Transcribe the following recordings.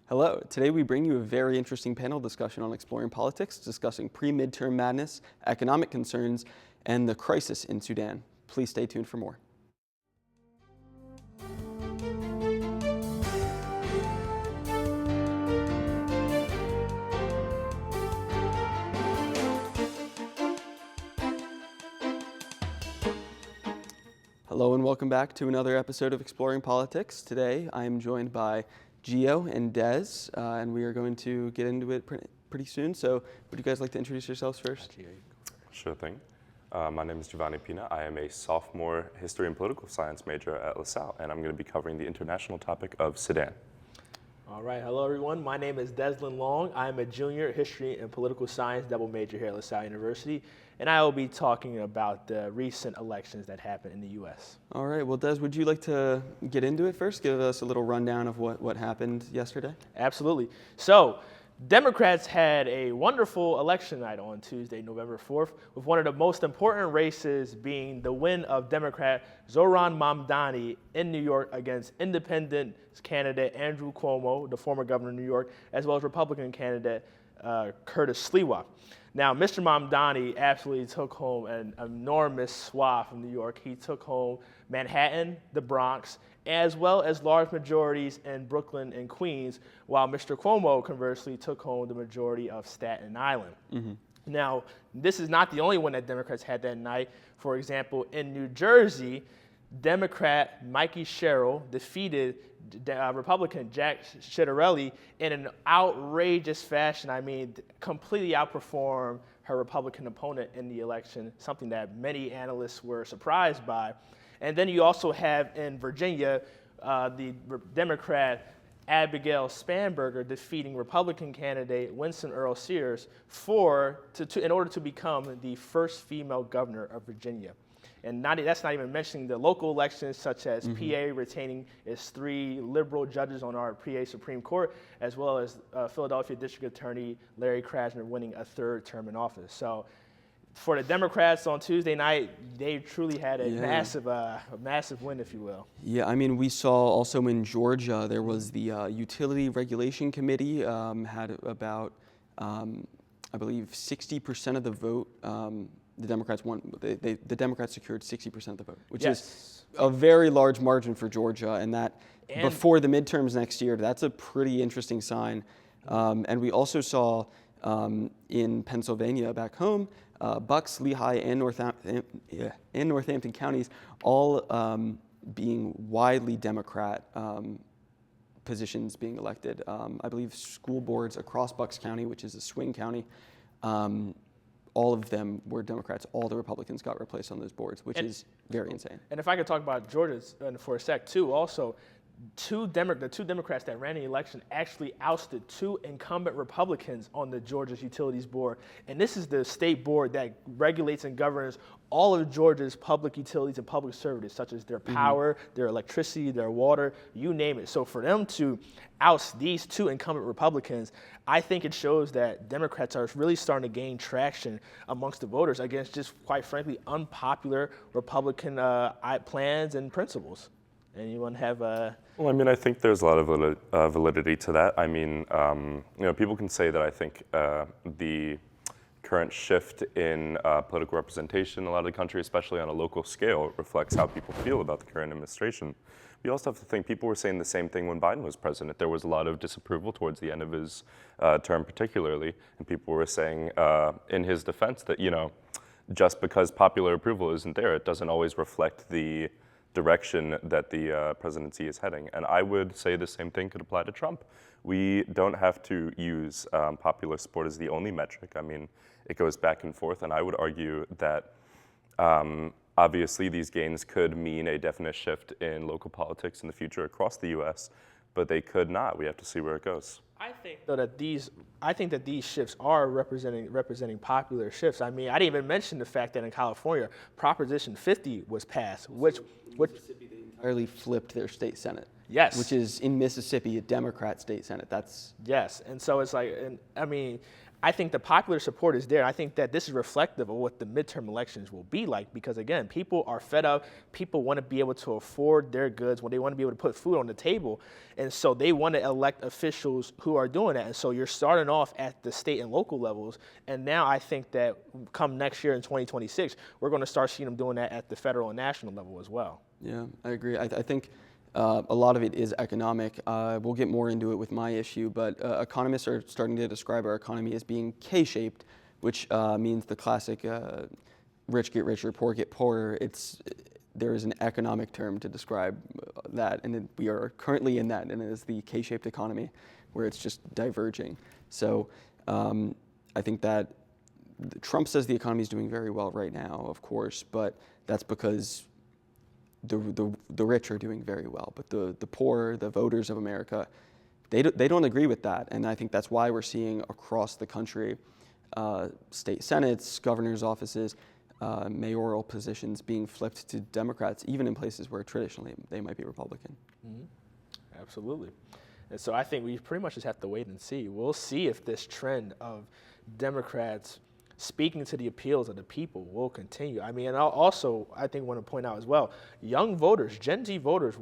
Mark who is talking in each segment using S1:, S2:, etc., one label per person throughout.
S1: Hello. Today we bring you a very interesting panel discussion on exploring politics, discussing pre-midterm madness, economic concerns, and the crisis in Sudan. Please stay tuned for more. Hello and welcome back to another episode of Exploring Politics. Today I am joined by Gio and Des, and we are going to get into it pretty soon. So would you guys like to introduce yourselves first?
S2: Sure thing. My name is Giovanni Pina. I am a sophomore history and political science major at LaSalle, and I'm going to be covering the international topic of Sudan.
S3: All right, hello everyone. My name is Deslin Long. I'm a junior history and political science double major here at LaSalle University, and I will be talking about the recent elections that happened in the U.S.
S1: All right, well, Des, would you like to get into it first? Give us a little rundown of what happened yesterday?
S3: Absolutely. So, Democrats had a wonderful election night on Tuesday, November 4th, with one of the most important races being the win of Democrat Zoran Mamdani in New York against independent candidate Andrew Cuomo, the former governor of New York, as well as Republican candidate Curtis Sliwa. Now, Mr. Mamdani absolutely took home an enormous swath of New York. He took home Manhattan, the Bronx, as well as large majorities in Brooklyn and Queens, while Mr. Cuomo, conversely, took home the majority of Staten Island. Mm-hmm. Now, this is not the only one that Democrats had that night. For example, in New Jersey, Democrat Mikey Sherrill defeated Republican Jack Ciattarelli in an outrageous fashion. I mean, completely outperformed her Republican opponent in the election, something that many analysts were surprised by. And then you also have in Virginia, the Democrat Abigail Spanberger defeating Republican candidate Winston Earl Sears in order to become the first female governor of Virginia. And that's not even mentioning the local elections, such as PA retaining its 3 liberal judges on our PA Supreme Court, as well as Philadelphia District Attorney Larry Krasner winning a 3rd term in office. So for the Democrats on Tuesday night, they truly had a massive win, if you will.
S1: Yeah, I mean, we saw also in Georgia, there was the Utility Regulation Committee had about, I believe, 60% of the vote. The Democrats won. The Democrats secured 60% of the vote, which is a very large margin for Georgia, and before the midterms next year, that's a pretty interesting sign. And we also saw in Pennsylvania back home, Bucks, Lehigh, and Northampton counties all being widely Democrat positions being elected. I believe school boards across Bucks County, which is a swing county, all of them were Democrats. All the Republicans got replaced on those boards, which is very insane.
S3: And if I could talk about Georgia for a sec, too, also, the 2 Democrats that ran the election actually ousted 2 incumbent Republicans on the Georgia's Utilities Board. And this is the state board that regulates and governs all of Georgia's public utilities and public services, such as their power, their electricity, their water, you name it. So for them to oust these 2 incumbent Republicans, I think it shows that Democrats are really starting to gain traction amongst the voters against just, quite frankly, unpopular Republican plans and principles. Anyone have a...
S2: Well, I mean, I think there's a lot of validity to that. I mean, people can say that I think the current shift in political representation in a lot of the country, especially on a local scale, reflects how people feel about the current administration. We also have to think people were saying the same thing when Biden was president. There was a lot of disapproval towards the end of his term particularly, and people were saying in his defense that, just because popular approval isn't there, it doesn't always reflect the direction that the presidency is heading. And I would say the same thing could apply to Trump. We don't have to use popular support as the only metric. I mean, it goes back and forth, and I would argue that obviously these gains could mean a definite shift in local politics in the future across the U.S., but they could not. We have to see where it goes.
S3: I think that these shifts are representing popular shifts. I mean, I didn't even mention the fact that in California, Proposition 50 was passed, which
S1: Mississippi, they entirely flipped their state senate.
S3: Yes.
S1: Which is in Mississippi a Democrat state senate.
S3: Yes, and so it's like, I I think the popular support is there. I think that this is reflective of what the midterm elections will be like because, again, people are fed up. People want to be able to afford their goods when they want to be able to put food on the table. And so they want to elect officials who are doing that. And so you're starting off at the state and local levels. And now I think that come next year in 2026, we're going to start seeing them doing that at the federal and national level as well.
S1: Yeah, I agree. I think a lot of it is economic. We'll get more into it with my issue, but economists are starting to describe our economy as being K-shaped, which means the classic rich get richer, poor get poorer. There is an economic term to describe that, and we are currently in that, and it is the K-shaped economy, where it's just diverging. So I think that Trump says the economy is doing very well right now, of course, but that's because the rich are doing very well, but the poor, the voters of America, they don't agree with that, and I think that's why we're seeing across the country state senates, governor's offices, mayoral positions being flipped to Democrats, even in places where traditionally they might be Republican.
S3: Mm-hmm. Absolutely. And so I think we pretty much just have to wait and see. We'll see if this trend of Democrats speaking to the appeals of the people will continue. I mean, and I think want to point out as well, young voters, Gen Z voters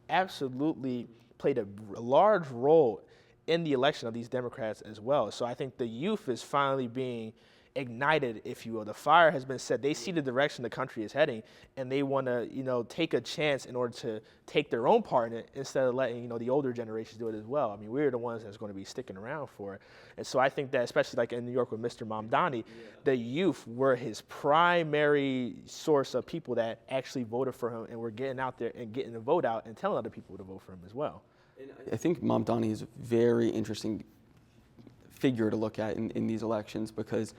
S3: absolutely played a large role in the election of these Democrats as well. So I think the youth is finally being ignited, if you will. The fire has been set. They see the direction the country is heading, and they want to, take a chance in order to take their own part in it instead of letting, the older generations do it as well. I mean, we're the ones that's going to be sticking around for it. And so I think that, especially like in New York with Mr. Mamdani, the youth were his primary source of people that actually voted for him and were getting out there and getting the vote out and telling other people to vote for him as well.
S1: I think Mamdani is a very interesting figure to look at in these elections because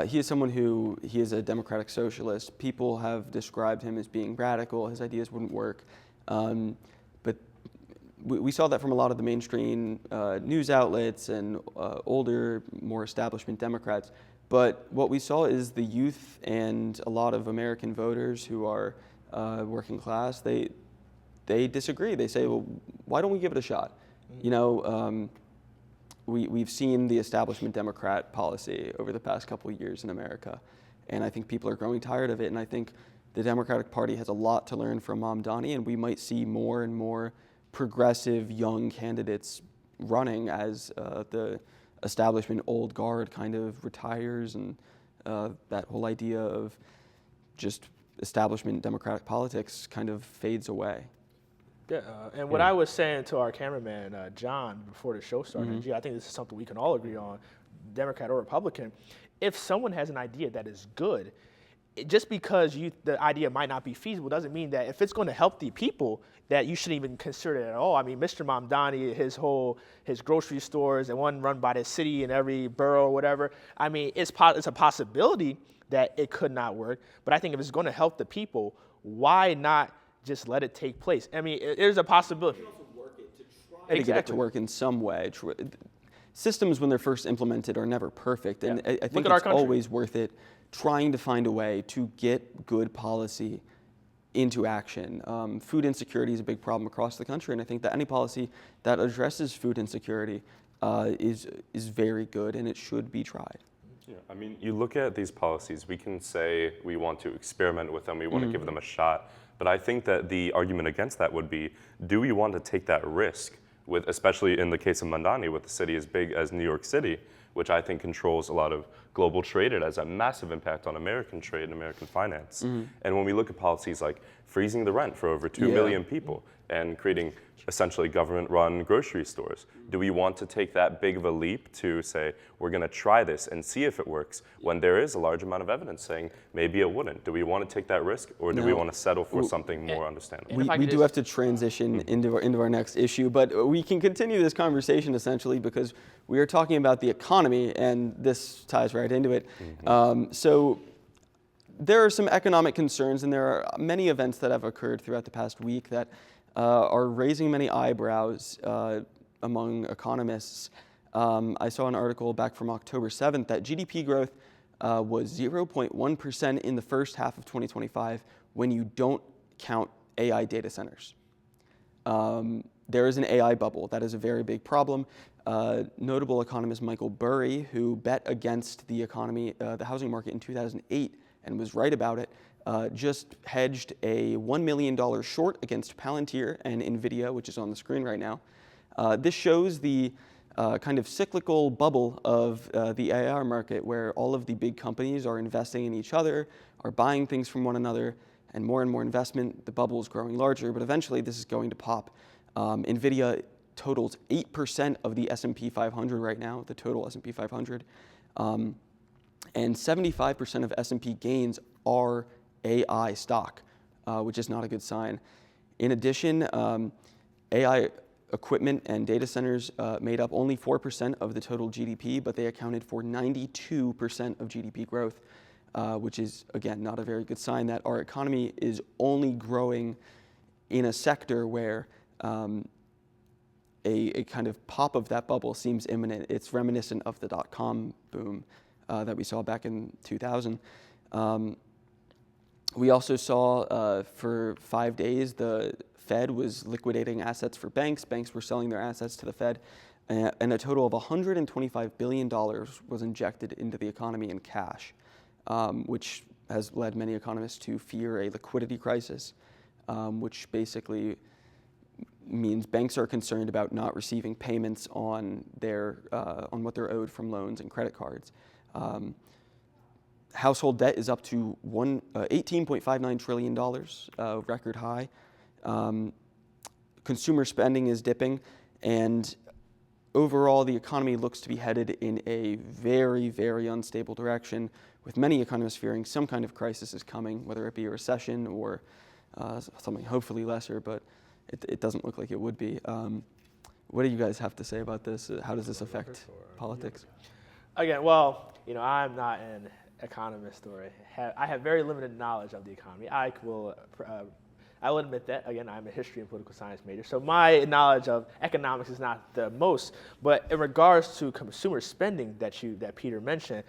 S1: he is someone he is a democratic socialist. People have described him as being radical. His ideas wouldn't work. But we saw that from a lot of the mainstream news outlets and older, more establishment Democrats. But what we saw is the youth and a lot of American voters who are working class, they disagree. They say, well, why don't we give it a shot? We've seen the establishment Democrat policy over the past couple of years in America, and I think people are growing tired of it, and I think the Democratic Party has a lot to learn from Mamdani, and we might see more and more progressive young candidates running as the establishment old guard kind of retires, and that whole idea of just establishment Democratic politics kind of fades away.
S3: Yeah, and what I was saying to our cameraman, John, before the show started, I think this is something we can all agree on, Democrat or Republican. If someone has an idea that is good, just because the idea might not be feasible doesn't mean that if it's going to help the people, that you shouldn't even consider it at all. I mean, Mr. Mamdani, his grocery stores, and one run by the city in every borough or whatever, I mean, it's a possibility that it could not work. But I think if it's going to help the people, why not just let it take place? I mean, there's a possibility.
S1: You can also work it to try to get it to work in some way. Systems, when they're first implemented, are never perfect, and I think it's always worth it trying to find a way to get good policy into action. Food insecurity is a big problem across the country, and I think that any policy that addresses food insecurity is very good, and it should be tried.
S2: Yeah, I mean, you look at these policies, we can say we want to experiment with them, we want to give them a shot, but I think that the argument against that would be, do we want to take that risk with, especially in the case of Mamdani, with a city as big as New York City, which I think controls a lot of global trade. It has a massive impact on American trade and American finance. And when we look at policies like freezing the rent for over 2 million people and creating essentially government-run grocery stores, do we want to take that big of a leap to say, we're going to try this and see if it works, when there is a large amount of evidence saying maybe it wouldn't? Do we want to take that risk, or do we want to settle for something more understandable?
S1: We do have to transition into our next issue, but we can continue this conversation essentially because we are talking about the economy, and this ties right into it. So there are some economic concerns, and there are many events that have occurred throughout the past week that are raising many eyebrows among economists. I saw an article back from October 7th that GDP growth was 0.1% in the first half of 2025 when you don't count AI data centers. there is an AI bubble. That is a very big problem. Notable economist Michael Burry, who bet against the economy, the housing market in 2008 and was right about it, just hedged a $1 million short against Palantir and NVIDIA, which is on the screen right now. This shows the kind of cyclical bubble of the AI market, where all of the big companies are investing in each other, are buying things from one another, and more investment. The bubble is growing larger, but eventually this is going to pop. NVIDIA totals 8% of the S&P 500 right now, the total S&P 500. And 75% of S&P gains are AI stock, which is not a good sign. In addition, AI equipment and data centers made up only 4% of the total GDP, but they accounted for 92% of GDP growth, which is, again, not a very good sign that our economy is only growing in a sector where a kind of pop of that bubble seems imminent. It's reminiscent of the dot-com boom that we saw back in 2000. We also saw for 5 days the Fed was liquidating assets for banks. Banks were selling their assets to the Fed, and a total of $125 billion was injected into the economy in cash, which has led many economists to fear a liquidity crisis, which basically means banks are concerned about not receiving payments on on what they're owed from loans and credit cards. Household debt is up to $18.59 trillion, record high. Consumer spending is dipping, and overall the economy looks to be headed in a very, very unstable direction, with many economists fearing some kind of crisis is coming, whether it be a recession or something hopefully lesser, but it doesn't look like it would be. What do you guys have to say about this? How does this affect politics?
S3: Again, well, I'm not an economist, or I have very limited knowledge of the economy. I will admit that. Again, I'm a history and political science major, so my knowledge of economics is not the most. But in regards to consumer spending that Peter mentioned,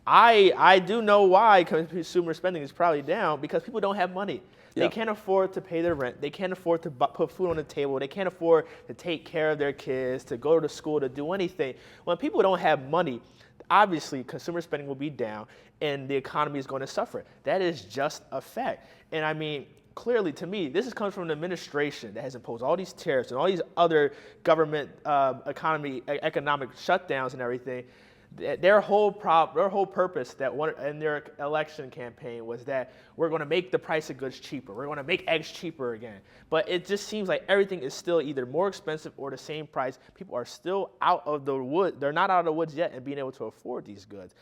S3: I do know why consumer spending is probably down, because people don't have money. They can't afford to pay their rent. They can't afford to put food on the table. They can't afford to take care of their kids, to go to school, to do anything. When people don't have money, obviously consumer spending will be down and the economy is going to suffer. That is just a fact. And I mean, clearly to me, this comes from an administration that has imposed all these tariffs and all these other government economic shutdowns and everything. Their whole purpose in their election campaign was that we're going to make the price of goods cheaper. We're going to make eggs cheaper again. But it just seems like everything is still either more expensive or the same price. People are still out of the woods. They're not out of the woods yet and being able to afford these goods.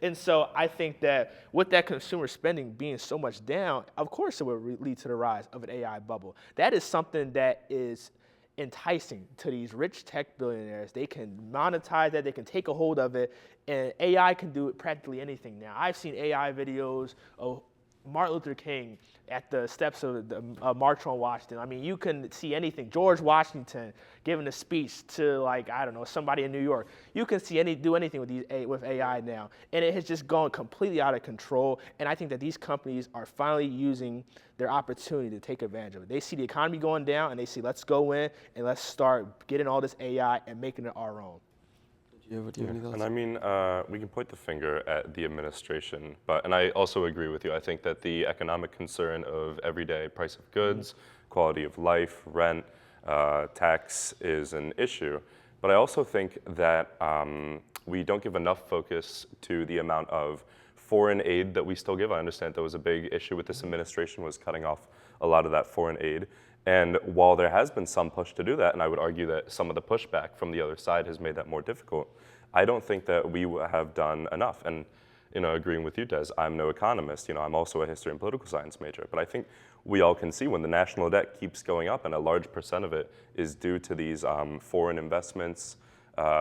S3: And so I think that with that consumer spending being so much down, of course it will lead to the rise of an AI bubble. That is something that is enticing to these rich tech billionaires. They can monetize that, they can take a hold of it, and AI can do practically anything now. I've seen AI videos of Martin Luther King at the steps of the March on Washington. I mean, you can see anything. George Washington giving a speech to, somebody in New York. You can do anything with AI now, and it has just gone completely out of control. And I think that these companies are finally using their opportunity to take advantage of it. They see the economy going down, and they see, let's go in and let's start getting all this AI and making it our own.
S1: Do you have any thoughts?
S2: And I mean, we can point the finger at the administration, and I also agree with you. I think that the economic concern of everyday price of goods, quality of life, rent, tax is an issue. But I also think that we don't give enough focus to the amount of foreign aid that we still give. I understand that was a big issue with this administration, was cutting off a lot of that foreign aid. And while there has been some push to do that, and I would argue that some of the pushback from the other side has made that more difficult, I don't think that we have done enough. And agreeing with you, Des, I'm no economist. I'm also a history and political science major. But I think we all can see when the national debt keeps going up, and a large percent of it is due to these foreign investments,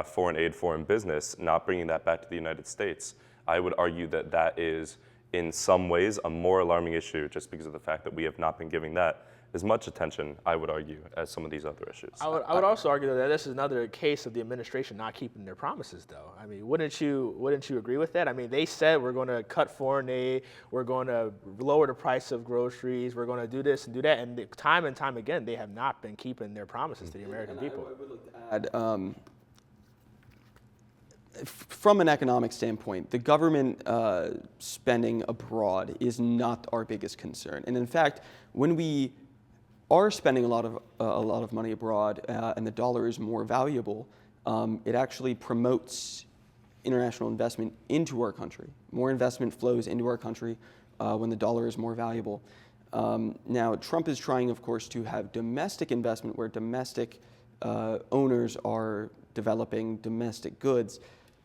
S2: foreign aid, foreign business, not bringing that back to the United States. I would argue that that is, in some ways, a more alarming issue, just because of the fact that we have not been giving that as much attention, I would argue, as some of these other issues.
S3: I would also argue though, that this is another case of the administration not keeping their promises, though. I mean, wouldn't you agree with that? I mean, they said we're going to cut foreign aid, we're going to lower the price of groceries, we're going to do this and do that, and time again, they have not been keeping their promises to the American people.
S1: I would like to add, from an economic standpoint, the government spending abroad is not our biggest concern, and in fact, when we are spending a lot of money abroad and the dollar is more valuable, it actually promotes international investment into our country. More investment flows into our country when the dollar is more valuable. Now, Trump is trying, of course, to have domestic investment where domestic owners are developing domestic goods.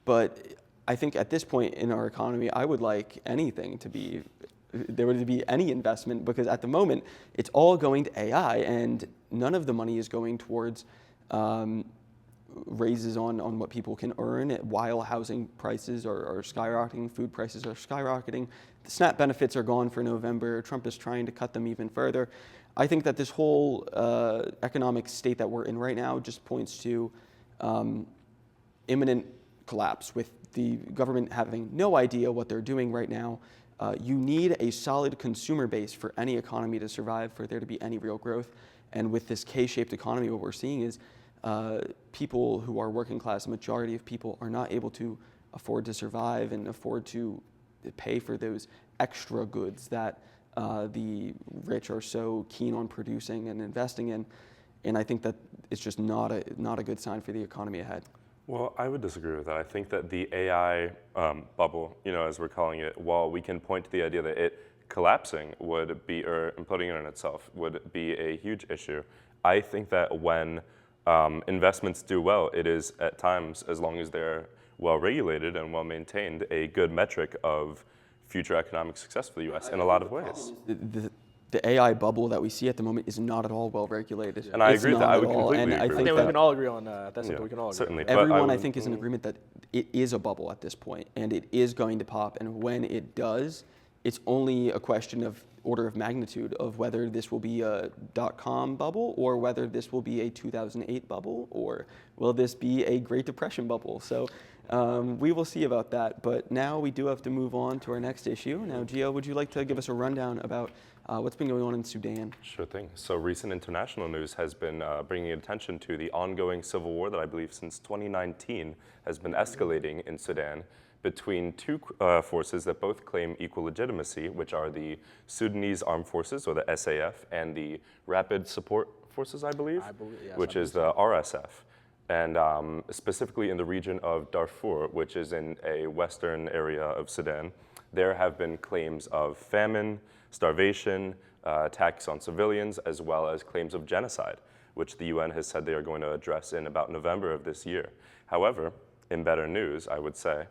S1: But I think at this point in our economy, I would like anything to be, there would be any investment, because at the moment, it's all going to AI, and none of the money is going towards raises on what people can earn while housing prices are skyrocketing, food prices are skyrocketing. The SNAP benefits are gone for November. Trump is trying to cut them even further. I think that this whole economic state that we're in right now just points to imminent collapse, with the government having no idea what they're doing right now. You need a solid consumer base for any economy to survive, for there to be any real growth. And with this K-shaped economy, what we're seeing is people who are working class, the majority of people, are not able to afford to survive and afford to pay for those extra goods that the rich are so keen on producing and investing in. And I think that it's just not a good sign for the economy ahead.
S2: Well, I would disagree with that. I think that the AI bubble, as we're calling it, while we can point to the idea that it collapsing would be, or imploding in itself, would be a huge issue. I think that when investments do well, it is at times, as long as they're well regulated and well maintained, a good metric of future economic success for the U.S. in a lot of ways.
S1: The AI bubble that we see at the moment is not at all well regulated.
S2: And I agree with that. I would completely
S1: and
S2: agree.
S3: I think we can all agree on that. That's something we can all agree
S2: certainly.
S3: on.
S1: Everyone, I think, is in agreement that it is a bubble at this point, and it is going to pop. And when it does, it's only a question of order of magnitude of whether this will be a .com bubble, or whether this will be a 2008 bubble, or will this be a Great Depression bubble. So we will see about that. But now we do have to move on to our next issue. Now, Gio, would you like to give us a rundown about what's been going on in Sudan?
S2: Sure thing. So recent international news has been bringing attention to the ongoing civil war that I believe since 2019 has been escalating in Sudan between two forces that both claim equal legitimacy, which are the Sudanese Armed Forces, or the SAF, and the Rapid Support Forces, I believe,
S3: yes,
S2: which is the RSF. And specifically in the region of Darfur, which is in a western area of Sudan, there have been claims of famine, starvation, attacks on civilians, as well as claims of genocide, which the UN has said they are going to address in about November of this year. However, in better news, I would say,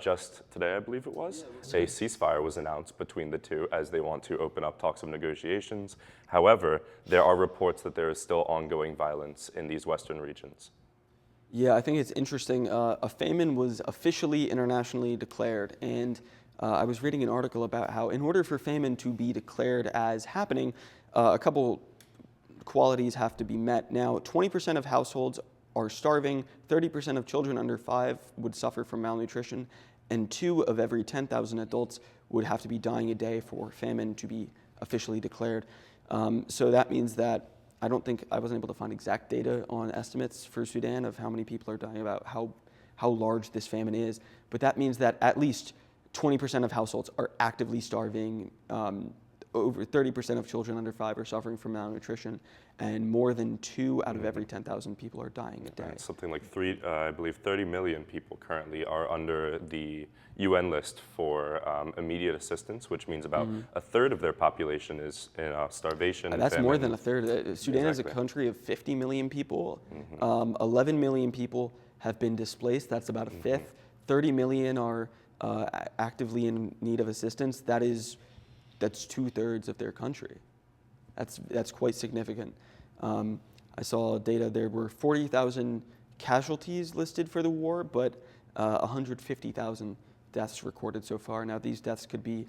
S2: just today, I believe it was, a ceasefire was announced between the two as they want to open up talks of negotiations. However, there are reports that there is still ongoing violence in these western regions.
S1: Yeah, I think it's interesting. A famine was officially internationally declared, and I was reading an article about how in order for famine to be declared as happening, a couple qualities have to be met. Now, 20% of households are starving, 30% of children under 5 would suffer from malnutrition, and 2 of every 10,000 adults would have to be dying a day for famine to be officially declared. So that means that I wasn't able to find exact data on estimates for Sudan of how many people are dying, about how large this famine is, but that means that at least 20% of households are actively starving, over 30% of children under 5 are suffering from malnutrition, and more than 2 out of every 10,000 people are dying a day.
S2: Something like 30 million people currently are under the UN list for immediate assistance, which means about a third of their population is in starvation.
S1: That's
S2: famine.
S1: more than a third. Sudan is a country of 50 million people. 11 million people have been displaced. That's about a fifth. 30 million are actively in need of assistance. That's 2/3 of their country. That's quite significant. I saw data, there were 40,000 casualties listed for the war, but 150,000 deaths recorded so far. Now these deaths could be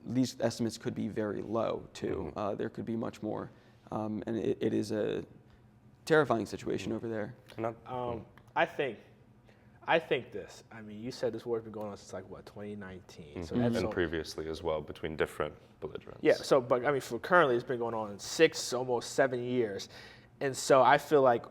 S1: these estimates could be very low too. There could be much more, and it is a terrifying situation over there.
S3: I think this. I mean, you said this war's been going on since like what 2019. So
S2: and previously as well between different belligerents.
S3: Yeah. So, but I mean, for currently, it's been going on 6, almost 7 years, and so I feel like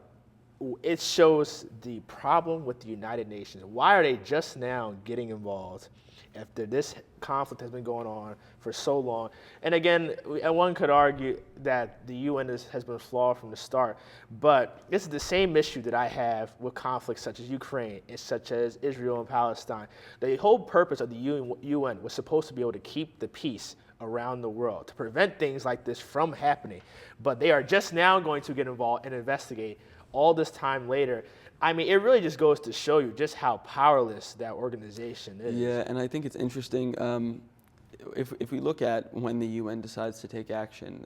S3: it shows the problem with the United Nations. Why are they just now getting involved after this conflict has been going on for so long? And again, one could argue that the UN has been flawed from the start, but this is the same issue that I have with conflicts such as Ukraine and such as Israel and Palestine. The whole purpose of the UN was supposed to be able to keep the peace around the world, to prevent things like this from happening, but they are just now going to get involved and investigate all this time later. I mean, it really just goes to show you just how powerless that organization is.
S1: Yeah, and I think it's interesting. If we look at when the UN decides to take action,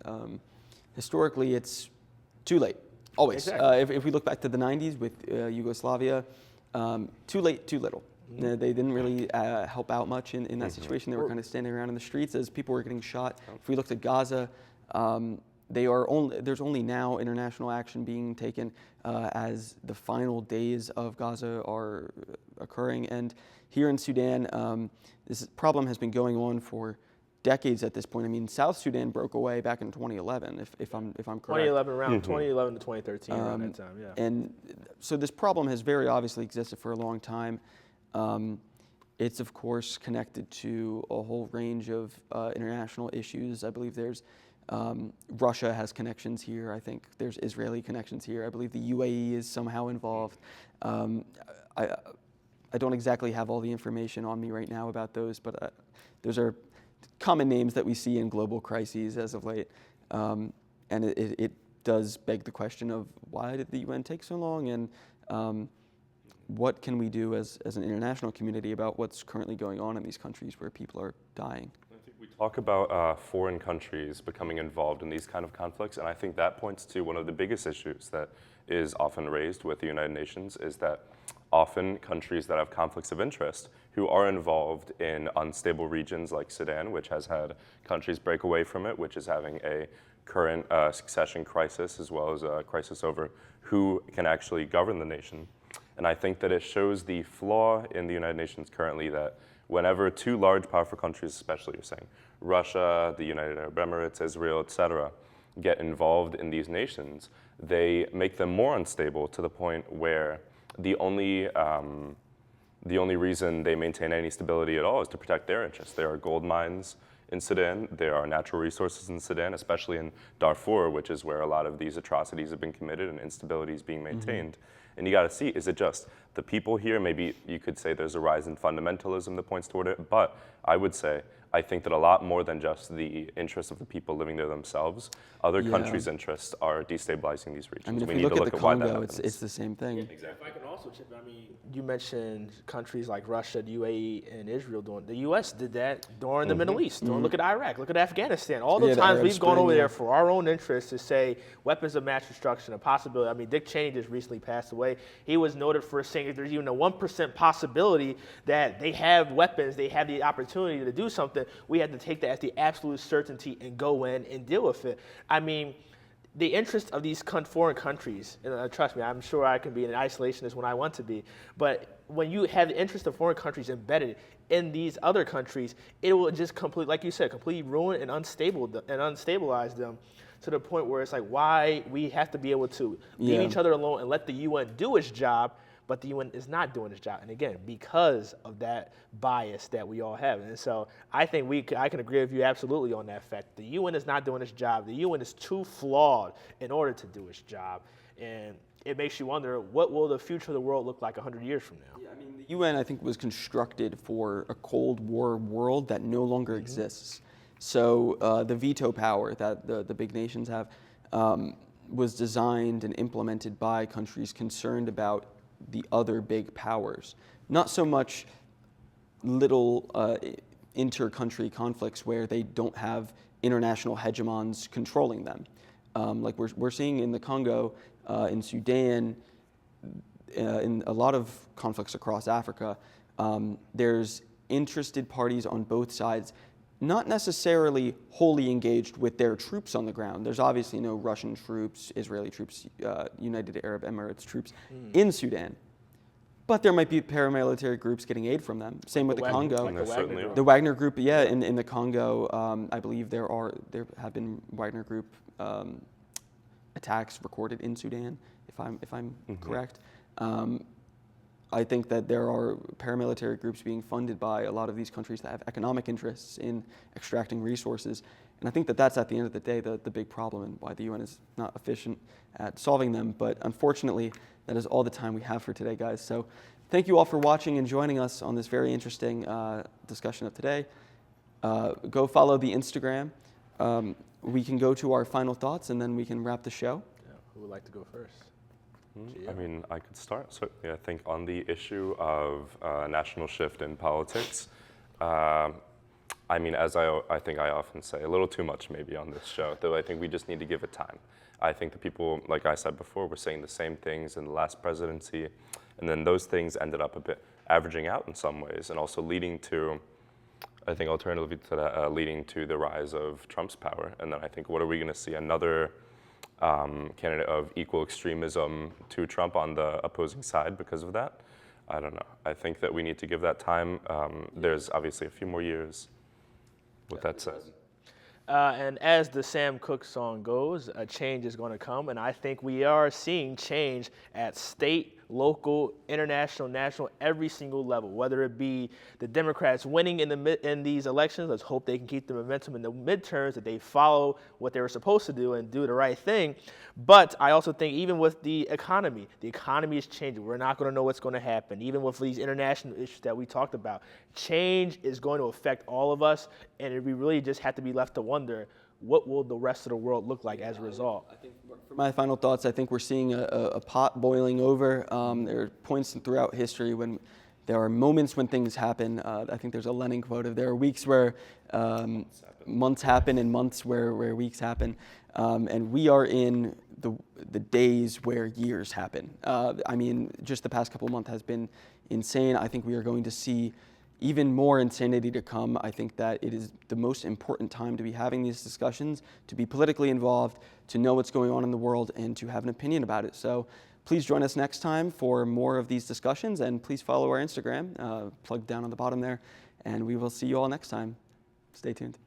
S1: historically it's too late. Always.
S3: Exactly.
S1: If we look back to the 90s with Yugoslavia, too late, too little. They didn't really help out much in that situation. They were kind of standing around in the streets as people were getting shot. If we looked at Gaza, there's only now international action being taken as the final days of Gaza are occurring. And here in Sudan, this problem has been going on for decades at this point. I mean, South Sudan broke away back in 2011, if I'm correct.
S3: 2011, around 2011 to 2013, around that time, yeah.
S1: And so this problem has very obviously existed for a long time. It's, of course, connected to a whole range of international issues. I believe there's Russia has connections here. I think there's Israeli connections here. I believe the UAE is somehow involved. I don't exactly have all the information on me right now about those, but those are common names that we see in global crises as of late. And it does beg the question of why did the UN take so long, and what can we do as an international community about what's currently going on in these countries where people are dying?
S2: We talk about foreign countries becoming involved in these kind of conflicts, and I think that points to one of the biggest issues that is often raised with the United Nations is that often countries that have conflicts of interest who are involved in unstable regions like Sudan, which has had countries break away from it, which is having a current succession crisis as well as a crisis over who can actually govern the nation. And I think that it shows the flaw in the United Nations currently that whenever two large, powerful countries, especially you're saying Russia, the United Arab Emirates, Israel, etc., get involved in these nations, they make them more unstable to the point where the only reason they maintain any stability at all is to protect their interests. There are gold mines in Sudan. There are natural resources in Sudan, especially in Darfur, which is where a lot of these atrocities have been committed and instability is being maintained. And you got to see, is it just the people here? Maybe you could say there's a rise in fundamentalism that points toward it, but I would say I think that a lot more than just the interests of the people living there themselves, other countries' interests are destabilizing these regions.
S1: I mean, if
S2: we
S1: we
S2: need
S1: look
S2: to
S1: at
S2: look
S1: the
S2: at why that
S1: Congo,
S2: happens.
S1: it's the same thing.
S3: Yeah, exactly. If I can also chip in, I mean, you mentioned countries like Russia, the UAE, and Israel doing. The U.S. did that during the Middle East. Look at Iraq. Look at Afghanistan. All the
S1: Yeah, the
S3: times
S1: Arab
S3: we've gone
S1: Spring,
S3: over
S1: yeah.
S3: there for our own interests to say weapons of mass destruction, a possibility. I mean, Dick Cheney just recently passed away. He was noted for saying if there's even a 1% possibility that they have weapons, they have the opportunity to do something, we have to take that as the absolute certainty and go in and deal with it. I mean, the interest of these foreign countries, and trust me, I'm sure I can be an isolationist when I want to be, but when you have the interest of foreign countries embedded in these other countries, it will just completely, like you said, completely ruin and unstabilize them to the point where it's like, why we have to be able to leave each other alone and let the UN do its job, but the UN is not doing its job. And again, because of that bias that we all have. And so I think I can agree with you absolutely on that fact. The UN is not doing its job. The UN is too flawed in order to do its job. And it makes you wonder, what will the future of the world look like 100 years from now?
S1: Yeah, I mean, the UN, I think, was constructed for a Cold War world that no longer exists. So the veto power that the big nations have was designed and implemented by countries concerned about the other big powers. Not so much little inter-country conflicts where they don't have international hegemons controlling them. Like we're seeing in the Congo, in Sudan, in a lot of conflicts across Africa, there's interested parties on both sides not necessarily wholly engaged with their troops on the ground. There's obviously no Russian troops, Israeli troops, United Arab Emirates troops in Sudan. But there might be paramilitary groups getting aid from them. Same with the Congo.
S3: Like the Wagner Group.
S1: The Wagner Group, yeah, in the Congo, I believe there have been Wagner Group attacks recorded in Sudan, if I'm correct. I think that there are paramilitary groups being funded by a lot of these countries that have economic interests in extracting resources. And I think that that's, at the end of the day, the big problem and why the UN is not efficient at solving them. But unfortunately, that is all the time we have for today, guys. So thank you all for watching and joining us on this very interesting discussion of today. Go follow the Instagram. We can go to our final thoughts, and then we can wrap the show.
S3: Yeah, who would like to go first?
S2: I mean, I could start. So I think on the issue of national shift in politics, I mean, as I think I often say, a little too much maybe on this show, though I think we just need to give it time. I think the people, like I said before, were saying the same things in the last presidency, and then those things ended up a bit averaging out in some ways, and also leading to, I think alternatively to that, leading to the rise of Trump's power. And then I think, what are we going to see? Another candidate of equal extremism to Trump on the opposing side because of that? I don't know. I think that we need to give that time. There's obviously a few more years. With that said.
S3: And as the Sam Cooke song goes, a change is going to come, and I think we are seeing change at state, local, international, national, every single level. Whether it be the Democrats winning in these elections, let's hope they can keep the momentum in the midterms, that they follow what they were supposed to do and do the right thing. But I also think even with the economy is changing. We're not going to know what's going to happen. Even with these international issues that we talked about, change is going to affect all of us, and we really just have to be left to wonder, what will the rest of the world look like as a result?
S1: I think for my final thoughts, I think we're seeing a pot boiling over. There are points throughout history when there are moments when things happen. I think there's a Lenin quote of there are weeks where months happen and months where weeks happen. And we are in the days where years happen. I mean, just the past couple of months has been insane. I think we are going to see even more insanity to come. I think that it is the most important time to be having these discussions, to be politically involved, to know what's going on in the world, and to have an opinion about it. So please join us next time for more of these discussions, and please follow our Instagram, plugged down on the bottom there, and we will see you all next time. Stay tuned.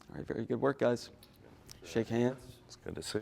S1: All right, very good work, guys. Shake hands.
S2: It's good to see.